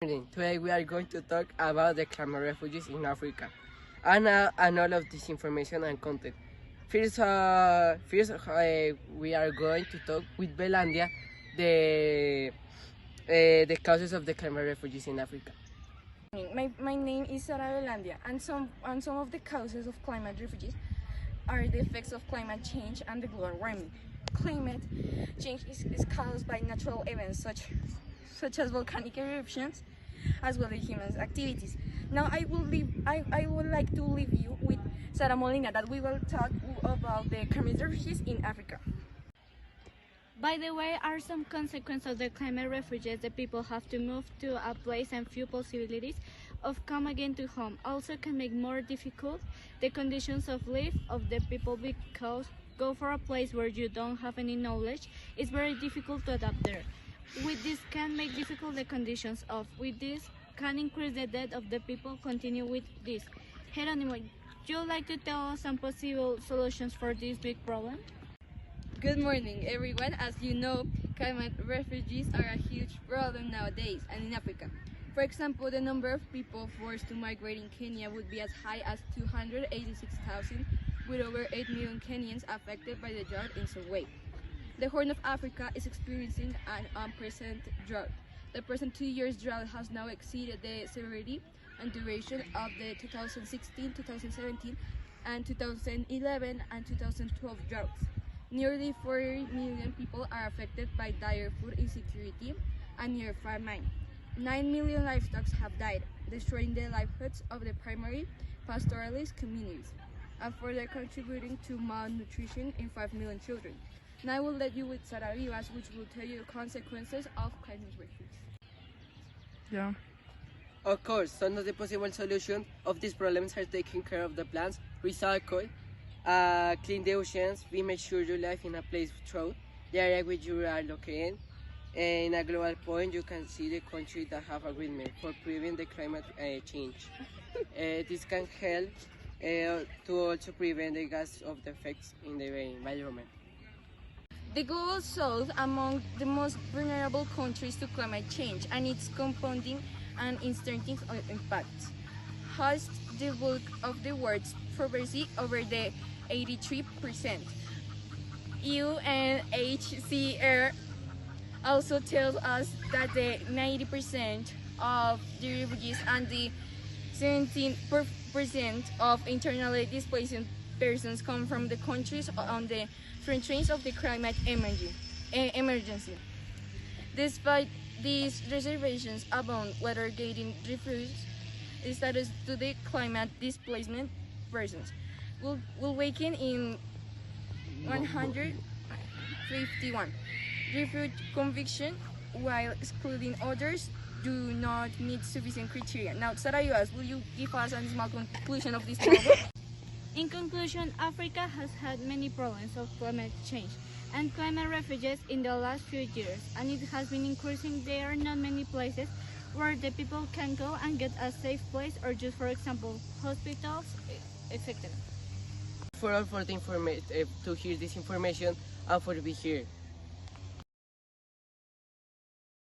morning. Today we are going to talk about the climate refugees in Africa and all of this information and content. First, we are going to talk with Belandia the causes of the climate refugees in Africa. My name is Sara Belandia, and some of the causes of climate refugees are the effects of climate change and the global warming. Climate change is caused by natural events such as volcanic eruptions, as well as human activities. Now I would like to leave you with Sara Molina, that we will talk about the climate refugees in Africa. By the way, are some consequences of the climate refugees. The people have to move to a place and few possibilities of come again to home. Also can make more difficult the conditions of life of the people, because go for a place where you don't have any knowledge, it's very difficult to adapt there. With this can make difficult the conditions of, with this can increase the death of the people. Continue with this. Geronimo, would you like to tell us some possible solutions for this big problem? Good morning, everyone. As you know, climate refugees are a huge problem nowadays and in Africa. For example, the number of people forced to migrate in Kenya would be as high as 286,000, with over 8 million Kenyans affected by the drought in some way. The Horn of Africa is experiencing an unprecedented drought. The present 2 years drought has now exceeded the severity and duration of the 2016, 2017, and 2011 and 2012 droughts. Nearly 4 million people are affected by dire food insecurity and near famine. 9 million livestock have died, destroying the livelihoods of the primary pastoralist communities, and further contributing to malnutrition in 5 million children. Now I will let you with Sara Vivas, which will tell you the consequences of climate refugees. Yeah. Of course, some of the possible solutions of these problems are taking care of the plants, recycle, clean the oceans. We make sure you live in a place throughout the area which you are located. In a global point, you can see the countries that have agreement for preventing the climate change. This can help to also prevent the gas of the effects in the environment. The Global South among the most vulnerable countries to climate change and its compounding and uncertain impacts hosts the bulk of the world's poverty, over the 83%. UNHCR also tells us that the 90% of the refugees and the 17% of internally displaced persons come from the countries on the frontiers of the climate emergency. Despite these reservations about whether getting refugee status to the climate displacement persons will weaken in 151. Refugee conviction, while excluding others, do not meet sufficient criteria. Now, Sara, will you give us a small conclusion of this problem? In conclusion, Africa has had many problems of climate change and climate refugees in the last few years, and it has been increasing. There are not many places where the people can go and get a safe place, or just, for example, hospitals, etc. For all for the to hear this information and for being here.